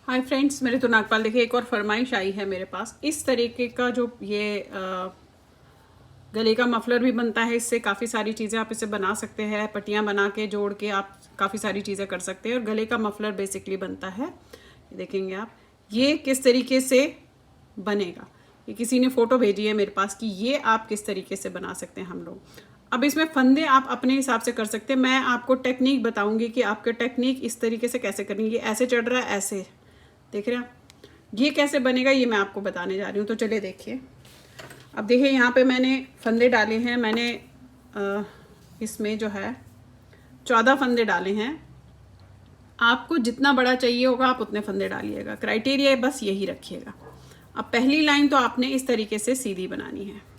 Hi friends, मेरे तो नागपाल देखिए एक और फरमाइश आई है मेरे पास। इस तरीके का जो ये गले का मफलर भी बनता है। इससे काफ़ी सारी चीज़ें आप इसे बना सकते हैं। पट्टियाँ बना के जोड़ के आप काफ़ी सारी चीज़ें कर सकते हैं। और गले का मफलर बेसिकली बनता है, ये देखेंगे आप, ये किस तरीके से बनेगा। ये किसी ने फ़ोटो भेजी है मेरे पास कि ये आप किस तरीके से बना सकते हैं हम लोग। अब इसमें फंदे आप अपने हिसाब से कर सकते हैं। मैं आपको टेक्निक बताऊंगी कि आपके टेक्निक इस तरीके से कैसे करनी है। ऐसे चढ़ रहा है, ऐसे देख रहे हैं आप, ये कैसे बनेगा ये मैं आपको बताने जा रही हूँ। तो चलिए देखिए। अब देखिए यहाँ पे मैंने फंदे डाले हैं। मैंने इसमें जो है 14 फंदे डाले हैं। आपको जितना बड़ा चाहिए होगा आप उतने फंदे डालिएगा। क्राइटेरिया बस यही रखिएगा। अब पहली लाइन तो आपने इस तरीके से सीधी बनानी है।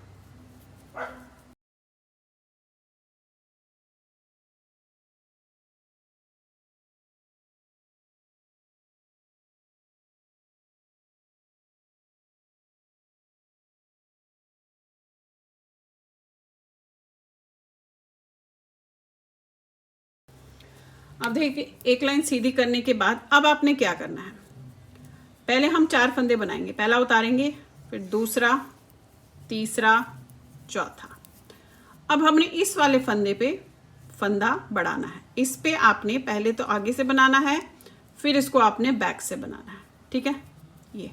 अब देखिए, एक लाइन सीधी करने के बाद अब आपने क्या करना है। पहले हम 4 फंदे बनाएंगे। पहला उतारेंगे, फिर दूसरा, तीसरा, चौथा। अब हमने इस वाले फंदे पे फंदा बढ़ाना है। इस पे आपने पहले तो आगे से बनाना है, फिर इसको आपने बैक से बनाना है। ठीक है, ये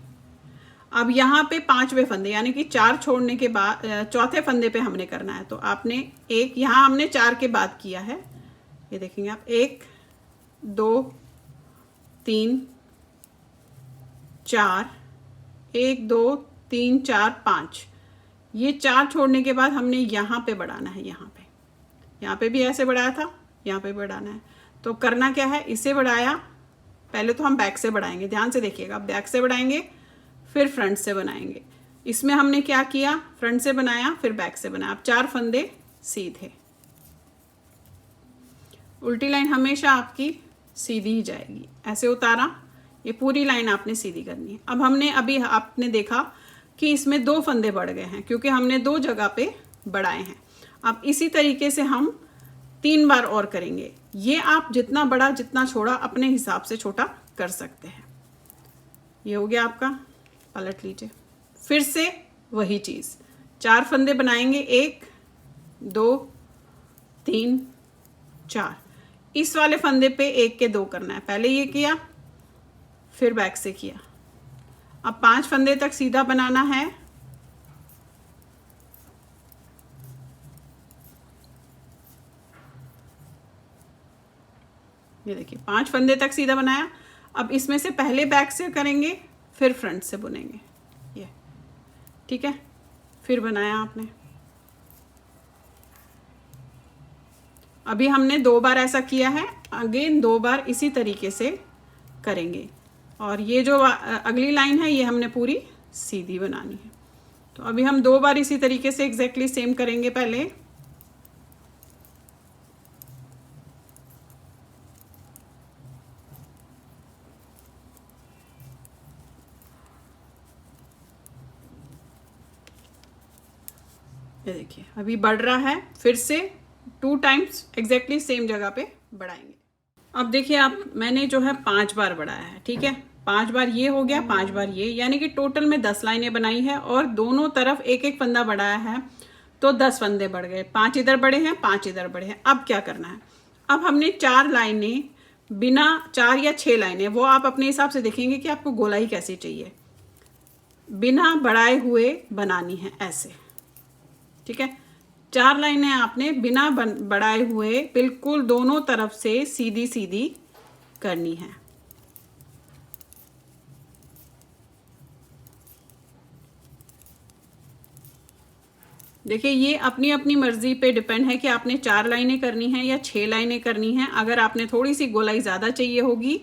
अब यहाँ पे 5वें फंदे यानी कि 4 छोड़ने के बाद चौथे फंदे पे हमने करना है। तो आपने एक, यहाँ हमने 4 के बाद किया है, ये देखेंगे आप, 1 2 3 4, 1 2 3 4 5। ये 4 छोड़ने के बाद हमने यहाँ पे बढ़ाना है। यहाँ पे भी ऐसे बढ़ाया था, यहाँ पे बढ़ाना है। तो करना क्या है, इसे बढ़ाया, पहले तो हम बैक से बढ़ाएंगे। ध्यान से देखिएगा, बैक से बढ़ाएंगे फिर फ्रंट से बनाएंगे। इसमें हमने क्या किया, फ्रंट से बनाया फिर बैक से बनाया। अब 4 फंदे सीधे। उल्टी लाइन हमेशा आपकी सीधी ही जाएगी। ऐसे उतारा, ये पूरी लाइन आपने सीधी करनी है। अब हमने अभी आपने देखा कि इसमें 2 फंदे बढ़ गए हैं क्योंकि हमने 2 जगह पे बढ़ाए हैं। अब इसी तरीके से हम 3 बार और करेंगे। ये आप जितना बड़ा जितना छोटा अपने हिसाब से छोटा कर सकते हैं। ये हो गया आपका, पलट लीजिए। फिर से वही चीज़, 4 फंदे बनाएंगे, 1 2 3 4। इस वाले फंदे पे 1 के 2 करना है। पहले ये किया, फिर बैक से किया। अब 5 फंदे तक सीधा बनाना है। ये देखिए, 5 फंदे तक सीधा बनाया। अब इसमें से पहले बैक से करेंगे फिर फ्रंट से बुनेंगे, ये ठीक है। फिर बनाया आपने। अभी हमने 2 बार ऐसा किया है, अगेन 2 बार इसी तरीके से करेंगे। और ये जो अगली लाइन है ये हमने पूरी सीधी बनानी है। तो अभी हम 2 बार इसी तरीके से एग्जैक्टली सेम करेंगे। पहले ये देखिए, अभी बढ़ रहा है, फिर से 2 टाइम्स एग्जैक्टली सेम जगह पे बढ़ाएंगे। अब देखिए आप, मैंने जो है 5 बार बढ़ाया है। ठीक है, 5 बार ये हो गया, 5 बार ये, यानी कि टोटल में 10 लाइनें बनाई है और दोनों तरफ एक एक फंदा बढ़ाया है। तो 10 फंदे बढ़ गए, 5 इधर बढ़े हैं, 5 इधर बढ़े हैं। अब क्या करना है, अब हमने 4 लाइनें बिना 4 या 6 लाइनें, वो आप अपने हिसाब से देखेंगे कि आपको गोलाई कैसी चाहिए, बिना बढ़ाए हुए बनानी है ऐसे। ठीक है, 4 लाइनें आपने बिना बढ़ाए हुए बिल्कुल दोनों तरफ से सीधी सीधी करनी है। देखिए, ये अपनी अपनी मर्जी पे डिपेंड है कि आपने 4 लाइनें करनी है या 6 लाइनें करनी है। अगर आपने थोड़ी सी गोलाई ज़्यादा चाहिए होगी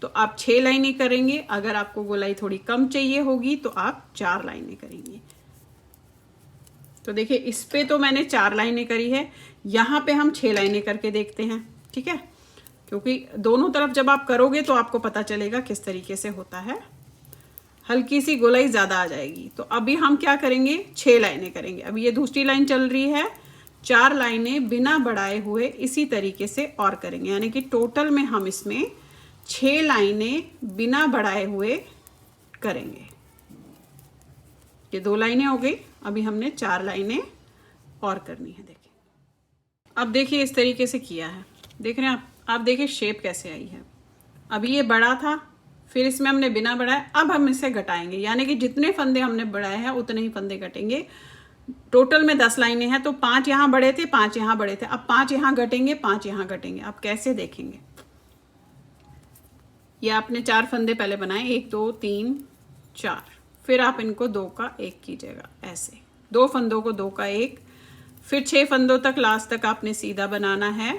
तो आप 6 लाइनें करेंगे। अगर आपको गोलाई थोड़ी कम चाहिए होगी तो आप 4 लाइनें करेंगे। तो देखिए, इस पे तो मैंने 4 लाइनें करी है, यहाँ पे हम 6 लाइनें करके देखते हैं। ठीक है, क्योंकि दोनों तरफ जब आप करोगे तो आपको पता चलेगा किस तरीके से होता है। हल्की सी गोलाई ज़्यादा आ जाएगी। तो अभी हम क्या करेंगे, 6 लाइनें करेंगे। अभी ये दूसरी लाइन चल रही है, 4 लाइनें बिना बढ़ाए हुए इसी तरीके से और करेंगे, यानी कि टोटल में हम इसमें 6 लाइनें बिना बढ़ाए हुए करेंगे। ये 2 लाइनें हो गई, अभी हमने 4 लाइनें और करनी है। देखिए अब देखिए इस तरीके से किया है, देख रहे हैं आप देखिए शेप कैसे आई है। अभी ये बड़ा था, फिर इसमें हमने बिना बढ़ाए, अब हम इसे घटाएंगे, यानी कि जितने फंदे हमने बढ़ाए हैं उतने ही फंदे घटेंगे। टोटल में 10 लाइनें हैं, तो 5 यहाँ बढ़े थे, 5 यहाँ बढ़े थे, अब 5 यहाँ घटेंगे, 5 यहाँ घटेंगे। अब कैसे देखेंगे, ये आपने 4 फंदे पहले बनाए, 1 2 3 4, फिर आप इनको 2 का 1 कीजिएगा, ऐसे 2 फंदों को 2 का 1, फिर 6 फंदों तक लास्ट तक आपने सीधा बनाना है।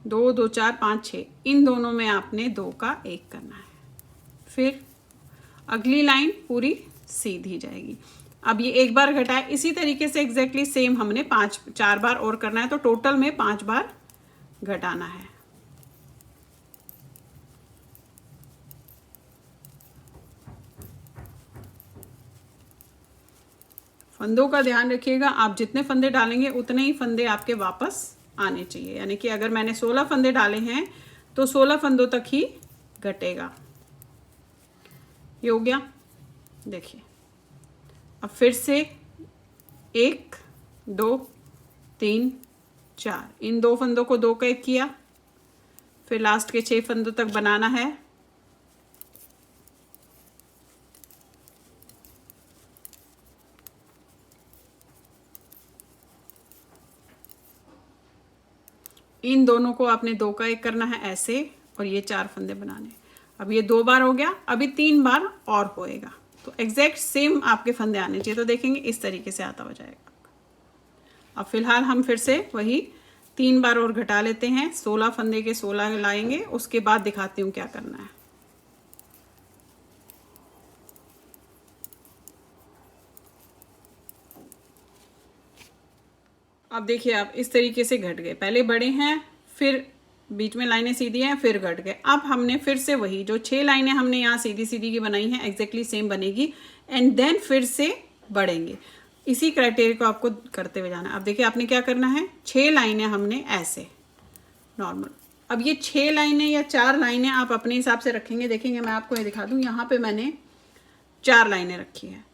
दो 2 4 5 6, इन दोनों में आपने 2 का 1 करना है, फिर अगली लाइन पूरी सीधी जाएगी। अब ये एक बार घटाए, इसी तरीके से एग्जैक्टली सेम हमने 4 बार और करना है, तो टोटल में 5 बार घटाना है। फंदों का ध्यान रखिएगा, आप जितने फंदे डालेंगे उतने ही फंदे आपके वापस आने चाहिए, यानी कि अगर मैंने 16 फंदे डाले हैं तो 16 फंदों तक ही घटेगा। ये हो गया। देखिए अब फिर से 1 2 3 4, इन 2 फंदों को 2 का 1 किया, फिर लास्ट के 6 फंदों तक बनाना है। इन दोनों को आपने 2 का 1 करना है ऐसे, और ये 4 फंदे बनाने। अब ये 2 बार हो गया, अभी 3 बार और होएगा, तो एग्जैक्ट सेम आपके फंदे आने चाहिए। तो देखेंगे इस तरीके से आता हो जाएगा। अब फिलहाल हम फिर से वही 3 बार और घटा लेते हैं, 16 फंदे के 16 लाएंगे, उसके बाद दिखाती हूँ क्या करना है। अब देखिए आप इस तरीके से घट गए, पहले बड़े हैं, फिर बीच में लाइनें सीधी हैं, फिर घट गए। अब हमने फिर से वही जो 6 लाइनें हमने यहाँ सीधी सीधी की बनाई हैं एग्जैक्टली सेम बनेगी, एंड देन फिर से बढ़ेंगे। इसी क्राइटेरिया को आपको करते हुए जाना है। अब देखिए आपने क्या करना है, 6 लाइनें हमने ऐसे नॉर्मल, अब ये 6 लाइनें या 4 लाइनें आप अपने हिसाब से रखेंगे। देखेंगे मैं आपको ये दिखा दूँ, यहाँ पे मैंने 4 लाइनें रखी है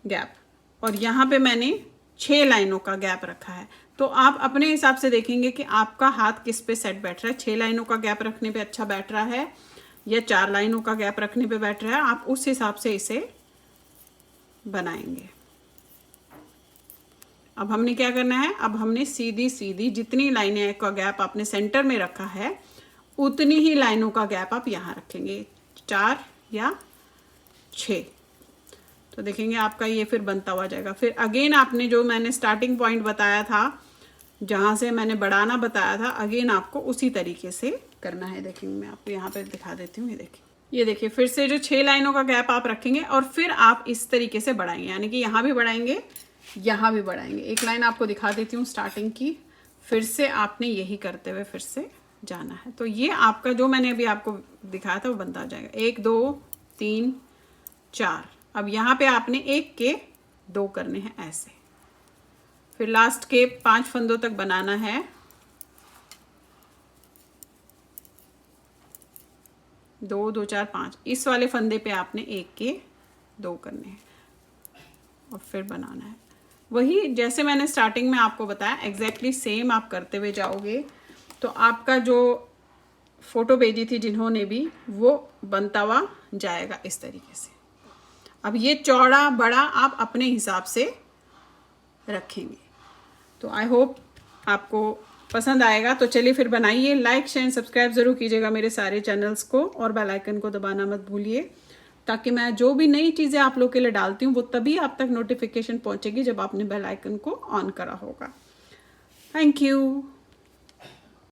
गैप, और यहाँ पे मैंने 6 लाइनों का गैप रखा है। तो आप अपने हिसाब से देखेंगे कि आपका हाथ किस पे सेट बैठ रहा है, 6 लाइनों का गैप रखने पे अच्छा बैठ रहा है या 4 लाइनों का गैप रखने पे बैठ रहा है, आप उस हिसाब से इसे बनाएंगे। अब हमने क्या करना है, अब हमने सीधी सीधी जितनी लाइनें का गैप आपने सेंटर में रखा है उतनी ही लाइनों का गैप आप यहाँ रखेंगे, 4 या 6। तो देखेंगे आपका ये फिर बनता हुआ जाएगा। फिर अगेन आपने जो मैंने स्टार्टिंग पॉइंट बताया था, जहाँ से मैंने बढ़ाना बताया था, अगेन आपको उसी तरीके से करना है। देखेंगे मैं आपको यहाँ पे दिखा देती हूँ, ये देखिए फिर से जो 6 लाइनों का गैप आप रखेंगे और फिर आप इस तरीके से बढ़ाएंगे, यानी कि यहाँ भी बढ़ाएंगे, यहाँ भी बढ़ाएंगे। एक लाइन आपको दिखा देती हूँ स्टार्टिंग की, फिर से आपने यही करते हुए फिर से जाना है। तो ये आपका जो मैंने अभी आपको दिखाया था वो बनता जाएगा। 1 2 3 4, अब यहाँ पे आपने 1 के 2 करने हैं ऐसे, फिर लास्ट के 5 फंदों तक बनाना है। दो 2 4 5, इस वाले फंदे पे आपने 1 के 2 करने हैं और फिर बनाना है। वही जैसे मैंने स्टार्टिंग में आपको बताया एग्जैक्टली सेम आप करते हुए जाओगे तो आपका जो फोटो भेजी थी जिन्होंने भी, वो बनता हुआ जाएगा इस तरीके से। अब ये चौड़ा बड़ा आप अपने हिसाब से रखेंगे। तो आई होप आपको पसंद आएगा। तो चलिए फिर बनाइए, लाइक शेयर सब्सक्राइब ज़रूर कीजिएगा मेरे सारे चैनल्स को, और बेल आइकन को दबाना मत भूलिए, ताकि मैं जो भी नई चीज़ें आप लोग के लिए डालती हूँ वो तभी आप तक नोटिफिकेशन पहुँचेगी जब आपने बेल आइकन को ऑन करा होगा। Thank you.